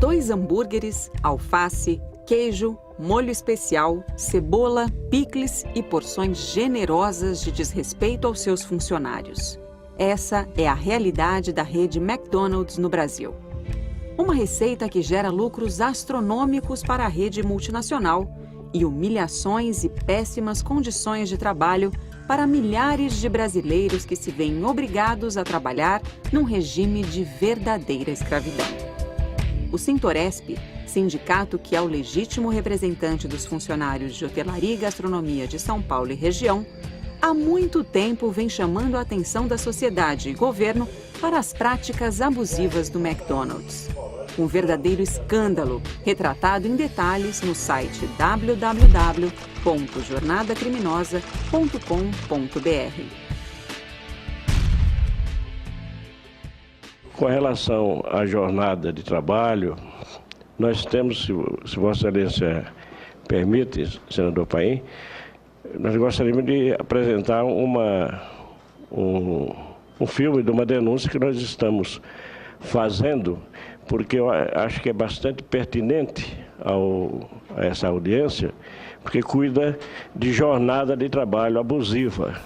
2 hambúrgueres, alface, queijo, molho especial, cebola, picles e porções generosas de desrespeito aos seus funcionários. Essa é a realidade da rede McDonald's no Brasil. Uma receita que gera lucros astronômicos para a rede multinacional e humilhações e péssimas condições de trabalho para milhares de brasileiros que se veem obrigados a trabalhar num regime de verdadeira escravidão. O Sintoresp, sindicato que é o legítimo representante dos funcionários de hotelaria e gastronomia de São Paulo e região, há muito tempo vem chamando a atenção da sociedade e governo para as práticas abusivas do McDonald's. Um verdadeiro escândalo, retratado em detalhes no site www.jornadacriminosa.com.br. Com relação à jornada de trabalho, nós temos, se Vossa Excelência permite, senador Paim, nós gostaríamos de apresentar um filme de uma denúncia que nós estamos fazendo, porque eu acho que é bastante pertinente a essa audiência, porque cuida de jornada de trabalho abusiva.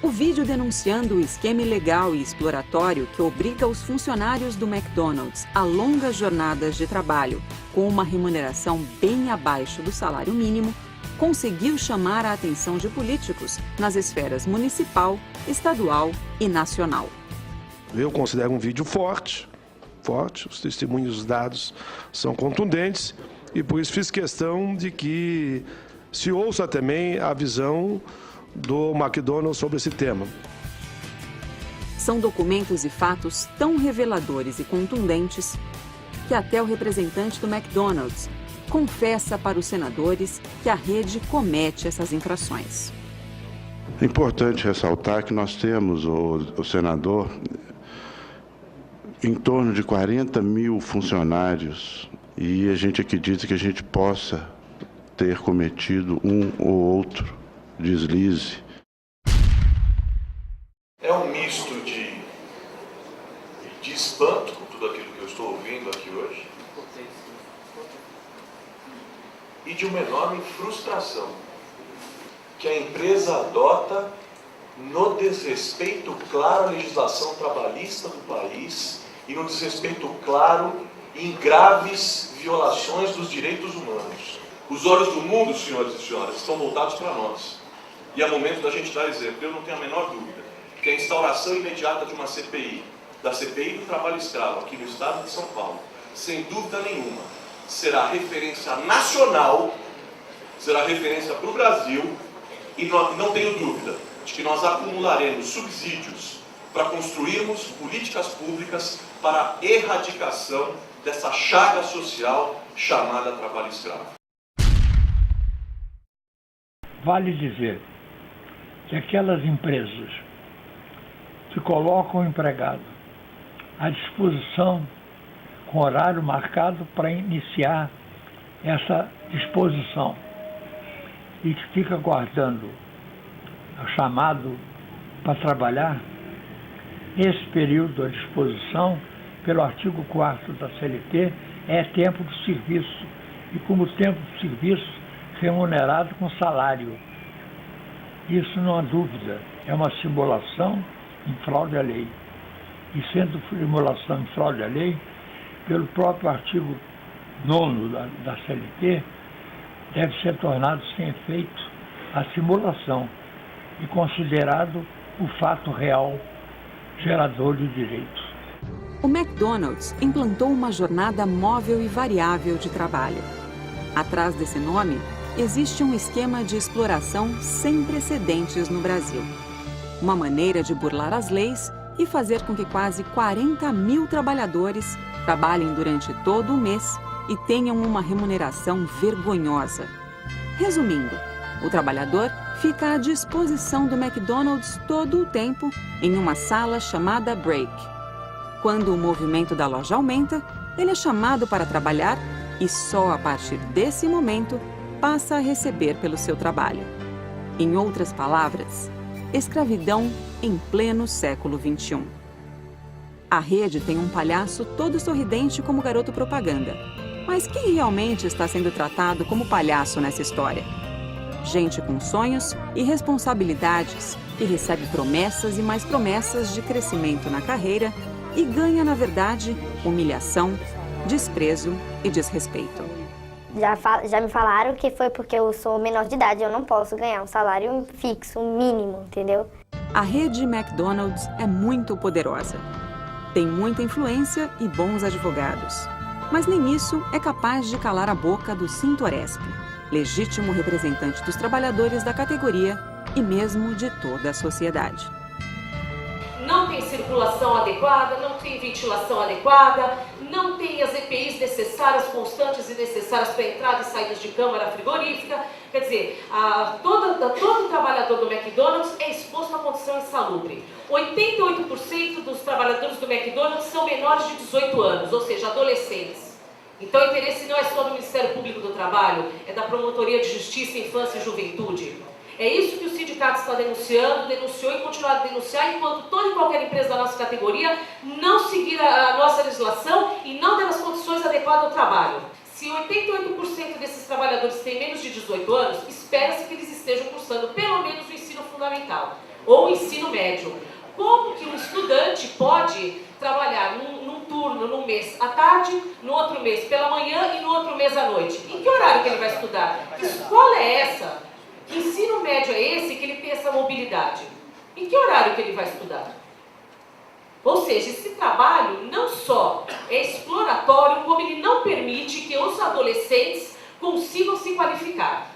O vídeo denunciando o esquema ilegal e exploratório que obriga os funcionários do McDonald's a longas jornadas de trabalho, com uma remuneração bem abaixo do salário mínimo, conseguiu chamar a atenção de políticos nas esferas municipal, estadual e nacional. Eu considero um vídeo forte, os testemunhos dados são contundentes e por isso fiz questão de que se ouça também a visão do McDonald's sobre esse tema. São documentos e fatos tão reveladores e contundentes que até o representante do McDonald's confessa para os senadores que a rede comete essas infrações. É importante ressaltar que nós temos, o senador, em torno de 40 mil funcionários e a gente acredita que a gente possa ter cometido um ou outro deslize. É um misto de espanto com tudo aquilo que eu estou ouvindo aqui hoje e de uma enorme frustração que a empresa adota no desrespeito claro à legislação trabalhista do país e no desrespeito claro em graves violações dos direitos humanos. Os olhos do mundo, senhores e senhoras, estão voltados para nós. E é momento da gente dar exemplo. Eu não tenho a menor dúvida que a instauração imediata de uma CPI, da CPI do trabalho escravo aqui no estado de São Paulo, sem dúvida nenhuma, será referência nacional, será referência para o Brasil, e não tenho dúvida de que nós acumularemos subsídios para construirmos políticas públicas para a erradicação dessa chaga social chamada trabalho escravo. Vale dizer que aquelas empresas que colocam o empregado à disposição com horário marcado para iniciar essa exposição e que fica aguardando o chamado para trabalhar, esse período à disposição, pelo artigo 4º da CLT, é tempo de serviço e como tempo de serviço remunerado com salário. Isso não há dúvida, é uma simulação em fraude à lei. E sendo simulação em fraude à lei, pelo próprio artigo 9º da CLT, deve ser tornado sem efeito a simulação e considerado o fato real gerador de direitos. O McDonald's implantou uma jornada móvel e variável de trabalho. Atrás desse nome, existe um esquema de exploração sem precedentes no Brasil. Uma maneira de burlar as leis e fazer com que quase 40 mil trabalhadores trabalhem durante todo o mês e tenham uma remuneração vergonhosa. Resumindo, o trabalhador fica à disposição do McDonald's todo o tempo em uma sala chamada break. Quando o movimento da loja aumenta, ele é chamado para trabalhar e só a partir desse momento passa a receber pelo seu trabalho. Em outras palavras, escravidão em pleno século XXI. A rede tem um palhaço todo sorridente como garoto propaganda. Mas quem realmente está sendo tratado como palhaço nessa história? Gente com sonhos e responsabilidades, que recebe promessas e mais promessas de crescimento na carreira e ganha, na verdade, humilhação, desprezo e desrespeito. Já me falaram que foi porque eu sou menor de idade, eu não posso ganhar um salário fixo, um mínimo, entendeu? A rede McDonald's é muito poderosa. Tem muita influência e bons advogados. Mas nem isso é capaz de calar a boca do Sintoresp, legítimo representante dos trabalhadores da categoria e mesmo de toda a sociedade. Não tem circulação adequada, não tem ventilação adequada, não tem as EPIs necessárias, constantes e necessárias para entrada e saídas de câmara frigorífica. Quer dizer, todo trabalhador do McDonald's é exposto à condição insalubre. 88% dos trabalhadores do McDonald's são menores de 18 anos, ou seja, adolescentes. Então o interesse não é só do Ministério Público do Trabalho, é da Promotoria de Justiça, Infância e Juventude. É isso que o sindicato está denunciando, denunciou e continuará a denunciar, enquanto toda e qualquer empresa da nossa categoria não seguir a nossa legislação e não der as condições adequadas ao trabalho. Se 88% desses trabalhadores têm menos de 18 anos, espera-se que eles estejam cursando pelo menos o ensino fundamental ou o ensino médio. Como que um estudante pode trabalhar num turno, num mês à tarde, no outro mês pela manhã e no outro mês à noite? Em que horário que ele vai estudar? Que escola é essa? Que ensino médio é esse que ele tem essa mobilidade? Em que horário que ele vai estudar? Ou seja, esse trabalho não só é exploratório, como ele não permite que os adolescentes consigam se qualificar.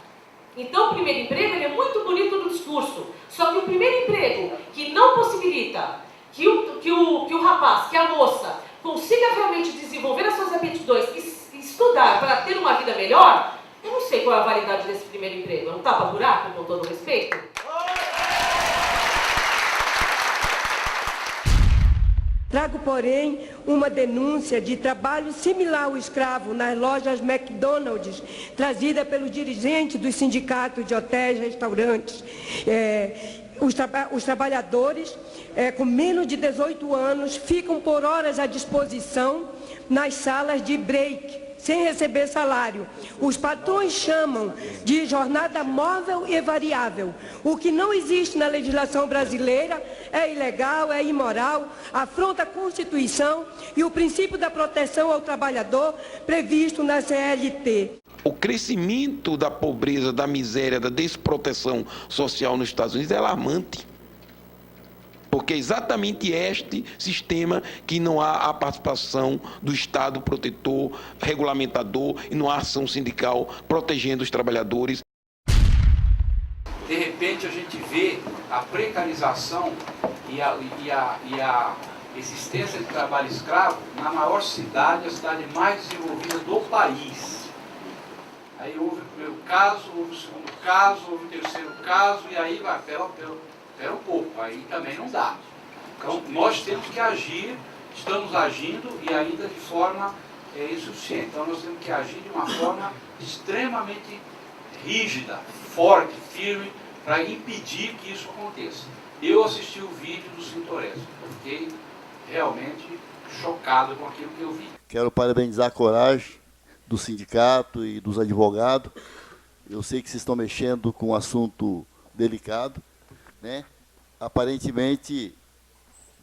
Então, o primeiro emprego ele é muito bonito no discurso, só que o primeiro emprego que não possibilita que o rapaz, que a moça, consiga realmente desenvolver as suas aptidões e estudar para ter uma vida melhor, eu não sei qual é a validade desse primeiro emprego. É um tapa-buraco, com todo respeito? Trago, porém, uma denúncia de trabalho similar ao escravo nas lojas McDonald's, trazida pelo dirigente dos sindicatos de hotéis e restaurantes. Os trabalhadores com menos de 18 anos ficam por horas à disposição nas salas de break, sem receber salário. Os patrões chamam de jornada móvel e variável. O que não existe na legislação brasileira, é ilegal, é imoral, afronta a Constituição e o princípio da proteção ao trabalhador previsto na CLT. O crescimento da pobreza, da miséria, da desproteção social nos Estados Unidos é alarmante. Porque é exatamente este sistema que não há a participação do Estado protetor, regulamentador, e não há ação sindical protegendo os trabalhadores. De repente a gente vê a precarização e a existência de trabalho escravo na maior cidade, a cidade mais desenvolvida do país. Aí houve o primeiro caso, houve o segundo caso, houve o terceiro caso, e aí vai, pera um pouco, aí também não dá. Então, nós temos que agir, estamos agindo e ainda de forma insuficiente. Então, nós temos que agir de uma forma extremamente rígida, forte, firme, para impedir que isso aconteça. Eu assisti o vídeo do Sintoresp, fiquei realmente chocado com aquilo que eu vi. Quero parabenizar a coragem do sindicato e dos advogados. Eu sei que vocês estão mexendo com um assunto delicado, né? Aparentemente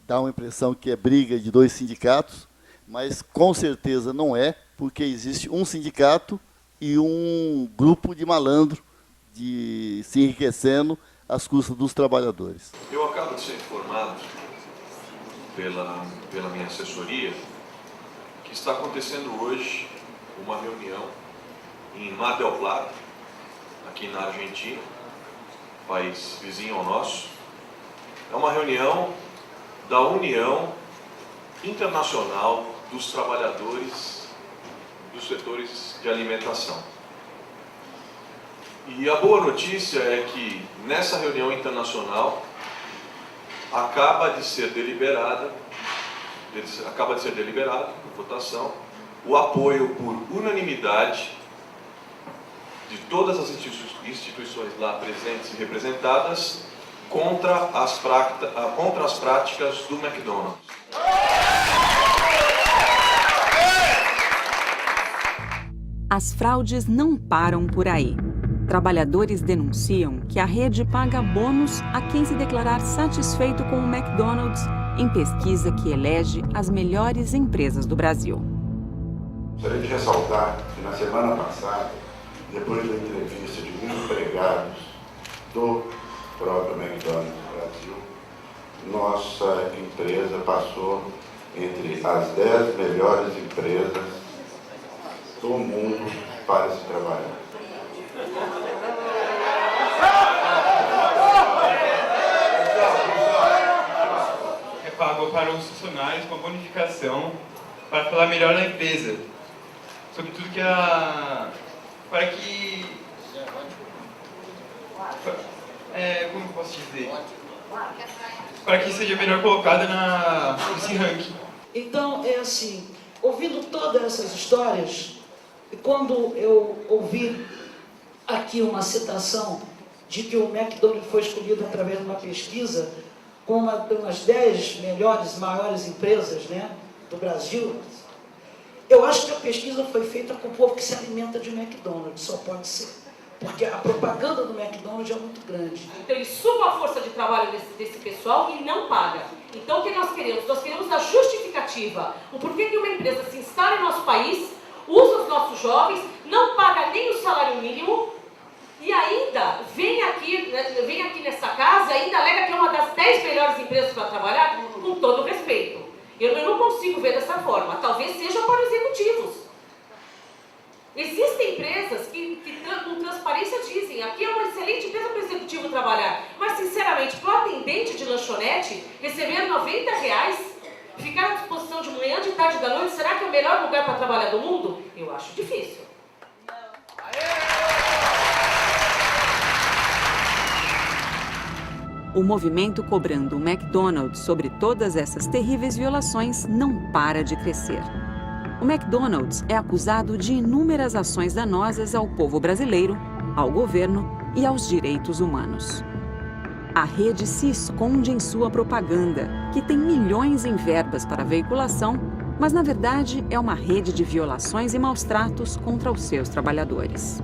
dá uma impressão que é briga de dois sindicatos, mas com certeza não é, porque existe um sindicato e um grupo de malandro se enriquecendo às custas dos trabalhadores. Eu acabo de ser informado pela minha assessoria que está acontecendo hoje uma reunião em Mar del Plata, aqui na Argentina, país vizinho ao nosso. É uma reunião da União Internacional dos Trabalhadores dos Setores de Alimentação. E a boa notícia é que nessa reunião internacional acaba de ser deliberada por votação o apoio por unanimidade de todas as instituições lá presentes e representadas contra as práticas do McDonald's. As fraudes não param por aí. Trabalhadores denunciam que a rede paga bônus a quem se declarar satisfeito com o McDonald's em pesquisa que elege as melhores empresas do Brasil. Gostaria de ressaltar que na semana passada, depois da entrevista de muitos empregados do próprio McDonald's Brasil, nossa empresa passou entre as 10 melhores empresas do mundo para se trabalhar. É pago para os funcionários uma bonificação para falar melhor da empresa, sobretudo para que como posso dizer, para que seja melhor colocada nesse ranking. Então é assim, ouvindo todas essas histórias, quando eu ouvi aqui uma citação de que o McDonald's foi escolhido através de uma pesquisa com uma das 10 melhores, maiores empresas, né, do Brasil, eu acho que a pesquisa foi feita com o povo que se alimenta de McDonald's, só pode ser. Porque a propaganda do McDonald's é muito grande. Então ele suga a força de trabalho desse pessoal e não paga. Então o que nós queremos? Nós queremos a justificativa. O porquê que uma empresa se instala no nosso país, usa os nossos jovens, não paga nem o salário mínimo e ainda vem aqui nessa casa e ainda alega que é uma das 10 melhores empresas para trabalhar, com todo respeito. Eu não consigo ver dessa forma. Talvez seja para os executivos. Existem empresas que com transparência dizem aqui é uma excelente empresa para o executivo trabalhar, mas sinceramente, para o atendente de lanchonete receber R$90, ficar à disposição de manhã, de tarde e da noite, será que é o melhor lugar para trabalhar do mundo? Eu acho difícil. O movimento cobrando o McDonald's sobre todas essas terríveis violações não para de crescer. O McDonald's é acusado de inúmeras ações danosas ao povo brasileiro, ao governo e aos direitos humanos. A rede se esconde em sua propaganda, que tem milhões em verbas para veiculação, mas na verdade é uma rede de violações e maus-tratos contra os seus trabalhadores.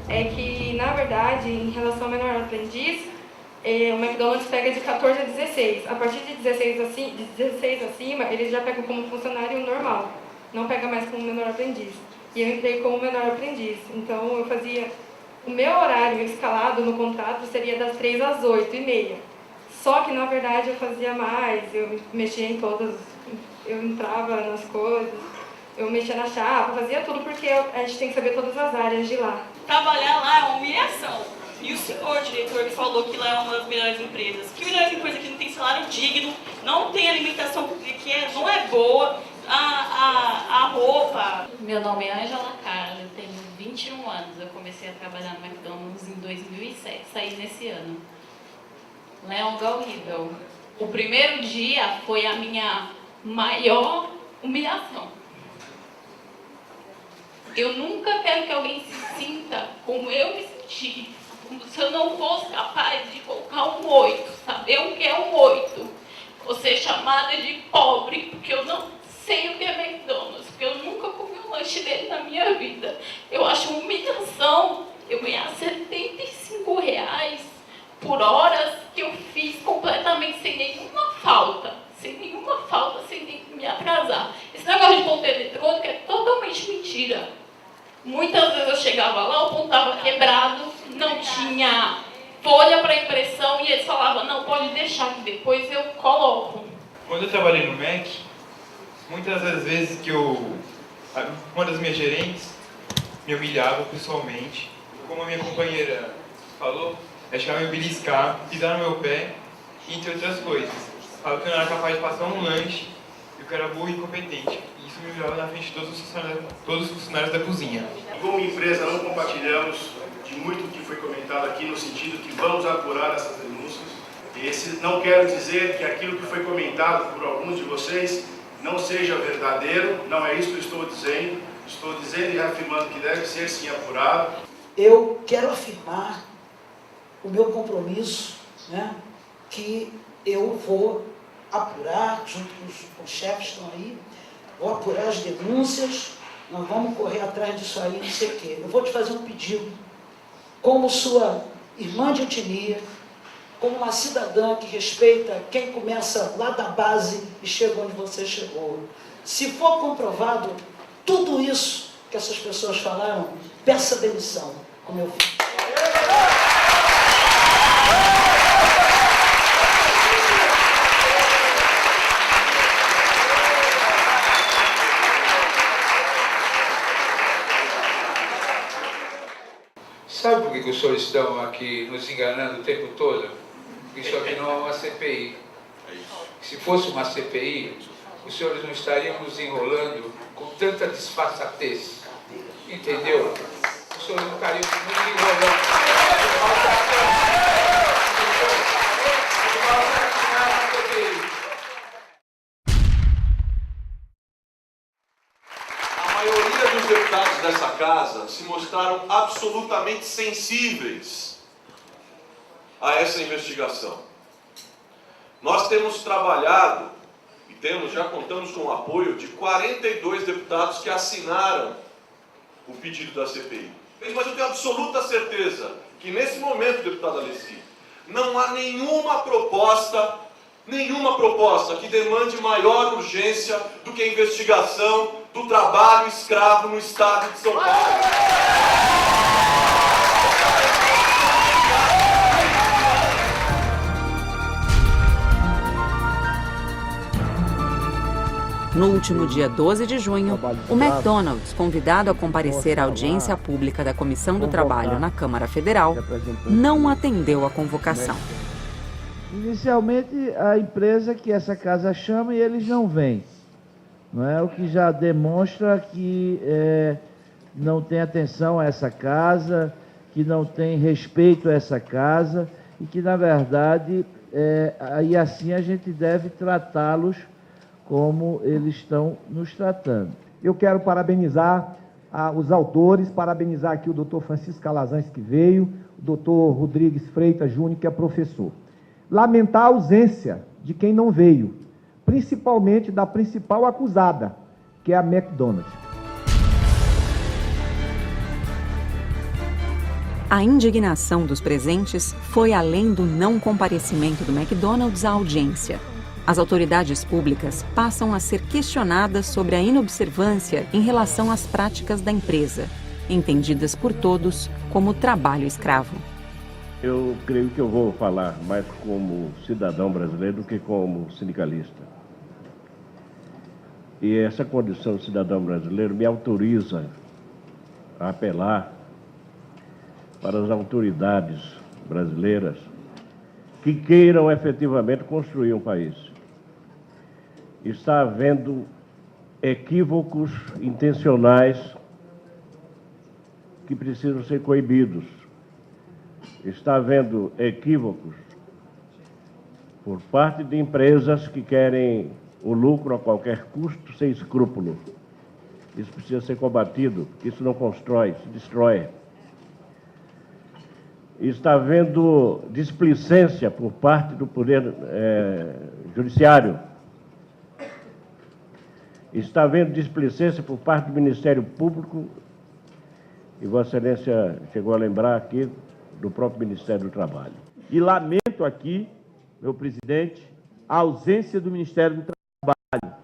É que, na verdade, em relação ao menor aprendiz, o McDonald's pega de 14 a 16. A partir de 16 acima, eles já pegam como funcionário normal. Não pega mais como menor aprendiz. E eu entrei como menor aprendiz. Então, eu fazia... O meu horário escalado no contrato seria das 3 às 8h30. Só que, na verdade, eu fazia mais. Eu mexia em todas... Eu entrava nas coisas. Eu mexia na chapa, fazia tudo porque a gente tem que saber todas as áreas de lá. Trabalhar lá é uma humilhação. E o senhor diretor que falou que lá é uma das melhores empresas. Que melhores empresas que não tem salário digno, não tem alimentação que não é boa, a roupa. Meu nome é Angela Carla, eu tenho 21 anos. Eu comecei a trabalhar no McDonald's em 2007, saí nesse ano. Lá é um lugar horrível. O primeiro dia foi a minha maior humilhação. Eu nunca quero que alguém se sinta como eu me senti, como se eu não fosse capaz de colocar um 8, saber o que é um 8. Ou ser chamada de pobre, porque eu não sei o que é McDonald's, porque eu nunca comi um lanche dele na minha vida. Eu acho uma humilhação eu ganhar R$75 por horas que eu fiz completamente sem nenhuma falta, sem nem me atrasar. Esse negócio de ponto eletrônico é totalmente mentira. Muitas vezes eu chegava lá, o ponto estava quebrado, não tinha folha para impressão e eles falavam, não, pode deixar que depois eu coloco. Quando eu trabalhei no Mac, muitas das vezes que uma das minhas gerentes me humilhava pessoalmente, como a minha companheira falou, ela chegava a me beliscar, pisar no meu pé, entre outras coisas. Falava que eu não era capaz de passar um lanche e que eu era burro e incompetente. E isso me humilhava na frente de todos os funcionários da cozinha. Como empresa, não compartilhamos de muito que foi comentado aqui, no sentido que vamos apurar essas denúncias. Não quero dizer que aquilo que foi comentado por alguns de vocês não seja verdadeiro, não é isso que eu estou dizendo. Estou dizendo e afirmando que deve ser sim apurado. Eu quero afirmar o meu compromisso, né, que eu vou apurar, junto com os chefes que estão aí, vou apurar as denúncias nós vamos correr atrás disso aí, não sei o quê. Eu vou te fazer um pedido, como sua irmã de etnia, como uma cidadã que respeita quem começa lá da base e chega onde você chegou. Se for comprovado tudo isso que essas pessoas falaram, peça demissão, como eu fiz. Sabe por que os senhores estão aqui nos enganando o tempo todo? Isso aqui não é uma CPI. Se fosse uma CPI, os senhores não estariam nos enrolando com tanta disfarçatez. Entendeu? Os senhores não estariam nos enrolando. A maioria dos deputados dessa casa se mostraram absolutamente sensíveis a essa investigação. Nós temos trabalhado e já contamos com o apoio de 42 deputados que assinaram o pedido da CPI. Mas eu tenho absoluta certeza que nesse momento, deputado Alessi, não há nenhuma proposta que demande maior urgência do que a investigação do trabalho escravo no estado de São Paulo. No último dia 12 de junho, o McDonald's, convidado a comparecer à audiência pública da Comissão do Trabalho na Câmara Federal, não atendeu à convocação. Inicialmente, a empresa que essa casa chama e eles não vêm. Não é? O que já demonstra que não tem atenção a essa casa, que não tem respeito a essa casa e que, na verdade, e assim a gente deve tratá-los como eles estão nos tratando. Eu quero parabenizar os autores, parabenizar aqui o doutor Francisco Calazans, que veio, o doutor Rodrigues Freitas Júnior, que é professor. Lamentar a ausência de quem não veio, principalmente da principal acusada, que é a McDonald's. A indignação dos presentes foi além do não comparecimento do McDonald's à audiência. As autoridades públicas passam a ser questionadas sobre a inobservância em relação às práticas da empresa, entendidas por todos como trabalho escravo. Eu creio que eu vou falar mais como cidadão brasileiro do que como sindicalista. E essa condição de cidadão brasileiro me autoriza a apelar para as autoridades brasileiras que queiram efetivamente construir um país. Está havendo equívocos intencionais que precisam ser coibidos. Está havendo equívocos por parte de empresas que querem o lucro a qualquer custo, sem escrúpulo. Isso precisa ser combatido, porque isso não constrói, se destrói. Está havendo displicência por parte do Poder Judiciário. Está havendo displicência por parte do Ministério Público, e Vossa Excelência chegou a lembrar aqui do próprio Ministério do Trabalho. E lamento aqui, meu presidente, a ausência do Ministério do Trabalho.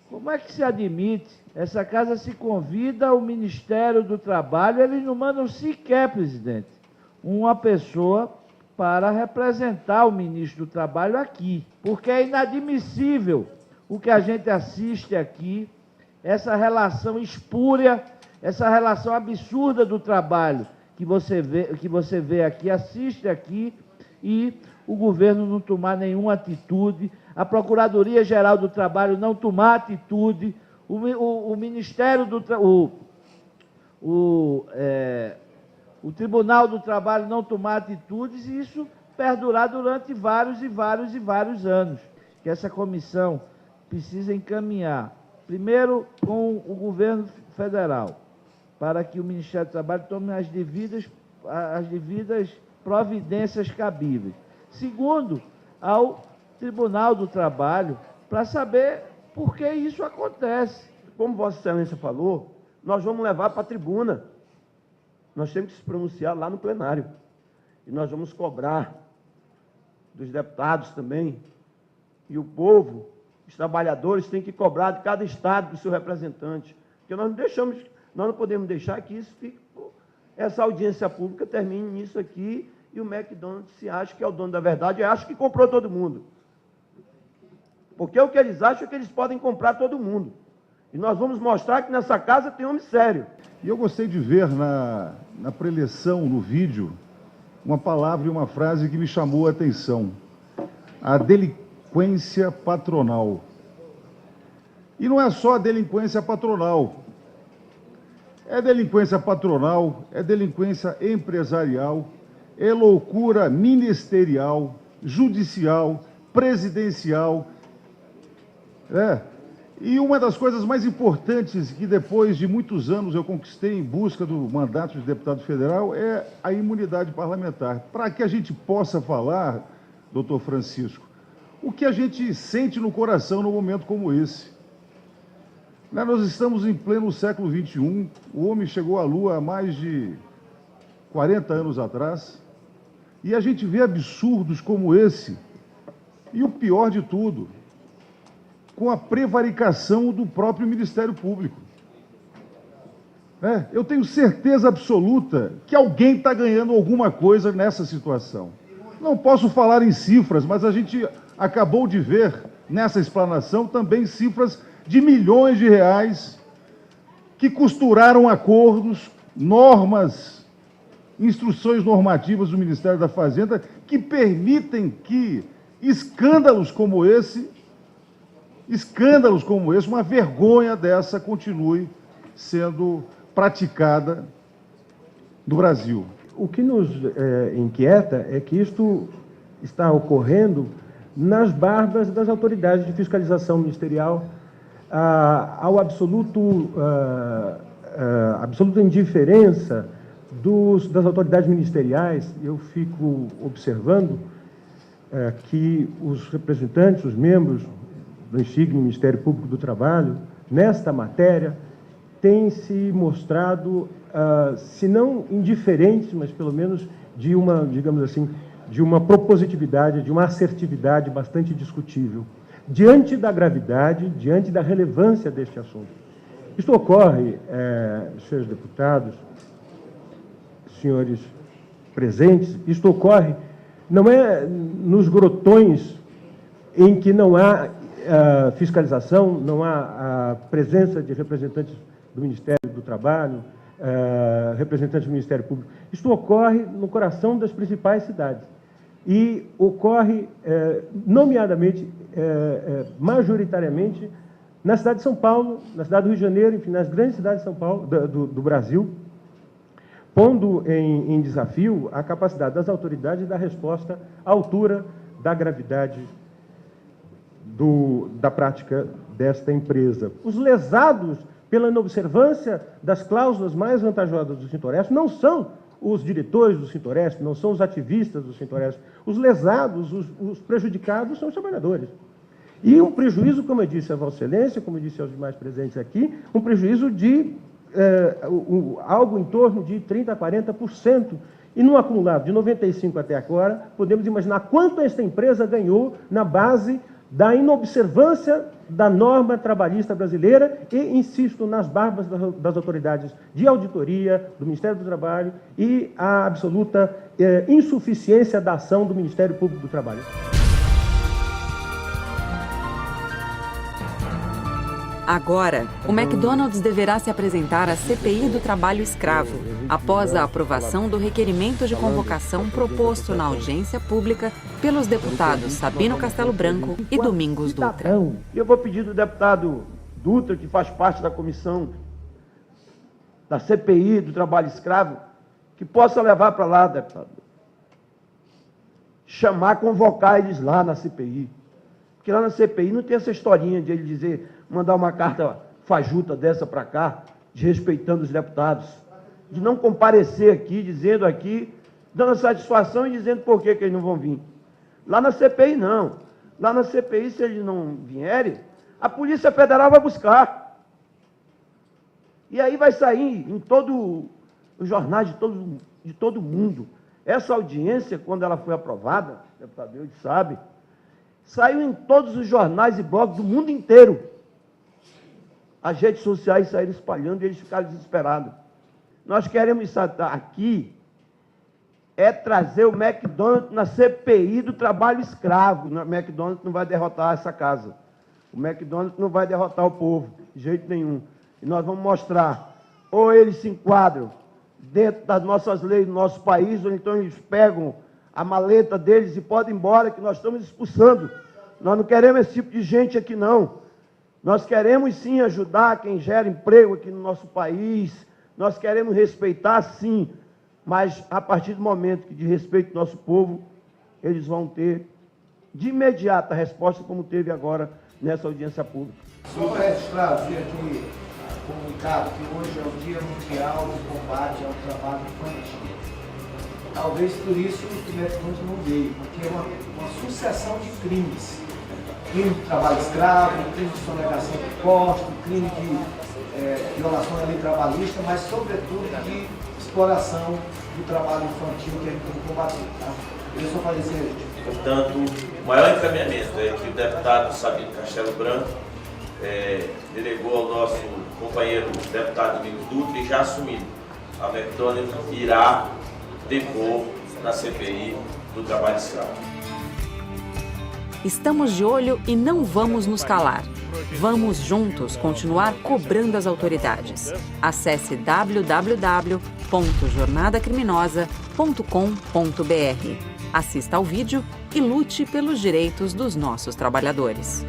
Como é que se admite? Essa casa se convida ao Ministério do Trabalho, eles não mandam sequer, presidente, uma pessoa para representar o ministro do Trabalho aqui, porque é inadmissível o que a gente assiste aqui, essa relação espúria, essa relação absurda do trabalho que você vê aqui, assiste aqui, e o governo não tomar nenhuma atitude, a Procuradoria-Geral do Trabalho não tomar atitude, o Ministério do o Tribunal do Trabalho não tomar atitudes, e isso perdurar durante vários anos. Que essa comissão precisa encaminhar, primeiro com o governo federal, para que o Ministério do Trabalho tome as devidas providências cabíveis. Segundo, ao Tribunal do Trabalho, para saber por que isso acontece. Como Vossa Excelência falou, nós vamos levar para a tribuna. Nós temos que se pronunciar lá no plenário. E nós vamos cobrar dos deputados também. E o povo, os trabalhadores, têm que cobrar de cada estado do seu representante. Porque nós não podemos deixar que isso fique, essa audiência pública termine nisso aqui e o McDonald's se acha que é o dono da verdade e acha que comprou todo mundo. Porque o que eles acham é que eles podem comprar todo mundo. E nós vamos mostrar que nessa casa tem homem sério. E eu gostei de ver na preleção, no vídeo, uma palavra e uma frase que me chamou a atenção. A delinquência patronal. E não é só a delinquência patronal. É delinquência patronal, é delinquência empresarial, é loucura ministerial, judicial, presidencial. E uma das coisas mais importantes que depois de muitos anos eu conquistei em busca do mandato de deputado federal é a imunidade parlamentar. Para que a gente possa falar, doutor Francisco, o que a gente sente no coração num momento como esse. Nós estamos em pleno século XXI, o homem chegou à Lua há mais de 40 anos atrás, e a gente vê absurdos como esse, e o pior de tudo, com a prevaricação do próprio Ministério Público. Eu tenho certeza absoluta que alguém está ganhando alguma coisa nessa situação. Não posso falar em cifras, mas a gente acabou de ver nessa explanação também cifras de milhões de reais que costuraram acordos, normas, instruções normativas do Ministério da Fazenda que permitem que escândalos como esse, uma vergonha dessa continue sendo praticada no Brasil. O que nos inquieta é que isto está ocorrendo nas barbas das autoridades de fiscalização ministerial, ao absoluta indiferença das autoridades ministeriais. Eu fico observando que os representantes, os membros do insigne Ministério Público do Trabalho, nesta matéria, têm se mostrado, se não indiferentes, mas pelo menos de uma, digamos assim, de uma propositividade, de uma assertividade bastante discutível, diante da gravidade, diante da relevância deste assunto. Isto ocorre, senhores deputados, senhores presentes, isto ocorre, não é nos grotões em que não há fiscalização, não há a presença de representantes do Ministério do Trabalho, representantes do Ministério Público. Isto ocorre no coração das principais cidades. E ocorre, nomeadamente, majoritariamente, na cidade de São Paulo, na cidade do Rio de Janeiro, enfim, nas grandes cidades de São Paulo, do Brasil, pondo em desafio a capacidade das autoridades de dar resposta à altura da gravidade da prática desta empresa. Os lesados pela inobservância das cláusulas mais vantajosas do Sintoresp não são os diretores do Sintoresp, não são os ativistas do Sintoresp. Os lesados, os prejudicados são os trabalhadores. E um prejuízo, como eu disse a Vossa Excelência, como eu disse aos demais presentes aqui, um prejuízo de algo em torno de 30% a 40%. E no acumulado de 95 até agora, podemos imaginar quanto esta empresa ganhou na base da inobservância da norma trabalhista brasileira e, insisto, nas barbas das autoridades de auditoria, do Ministério do Trabalho e a absoluta insuficiência da ação do Ministério Público do Trabalho. Agora, o McDonald's deverá se apresentar à CPI do trabalho escravo, após a aprovação do requerimento de convocação proposto na audiência pública pelos deputados Sabino Castelo Branco e Domingos Dutra. E eu vou pedir do deputado Dutra, que faz parte da comissão da CPI do trabalho escravo, que possa levar para lá, deputado, convocar eles lá na CPI. Porque lá na CPI não tem essa historinha de ele dizer, mandar uma carta fajuta dessa para cá, desrespeitando os deputados, de não comparecer aqui, dizendo aqui, dando satisfação e dizendo por que eles não vão vir. Lá na CPI, não. Lá na CPI, se eles não vierem, a Polícia Federal vai buscar. E aí vai sair em todos os jornais de todo mundo. Essa audiência, quando ela foi aprovada, o deputado Eudes sabe, saiu em todos os jornais e blogs do mundo inteiro. As redes sociais saíram espalhando e eles ficaram desesperados. Nós queremos aqui trazer o McDonald's na CPI do trabalho escravo. O McDonald's não vai derrotar essa casa. O McDonald's não vai derrotar o povo, de jeito nenhum. E nós vamos mostrar, ou eles se enquadram dentro das nossas leis do nosso país, ou então eles pegam a maleta deles e podem ir embora, que nós estamos expulsando. Nós não queremos esse tipo de gente aqui, não. Nós queremos, sim, ajudar quem gera emprego aqui no nosso país. Nós queremos respeitar, sim, mas a partir do momento que de respeito ao nosso povo, eles vão ter de imediata a resposta, como teve agora nessa audiência pública. Só para registrar, eu aqui comunicado que hoje é o Dia Mundial de Combate ao Trabalho Infantil. Talvez por isso o McDonald's não veio, porque é uma sucessão de crimes. Crime de trabalho escravo, crime de sonegação de imposto, crime de violação da lei trabalhista, mas sobretudo de exploração do trabalho infantil que a gente tem que combater. Tá? Eu só fazer esse registro. Portanto, o maior encaminhamento é que o deputado Sabino Castelo Branco delegou ao nosso companheiro deputado Domingos Dutra e já assumindo. A McDonald's irá depor na CPI do trabalho escravo. Estamos de olho e não vamos nos calar. Vamos juntos continuar cobrando as autoridades. Acesse www.jornadacriminosa.com.br. Assista ao vídeo e lute pelos direitos dos nossos trabalhadores.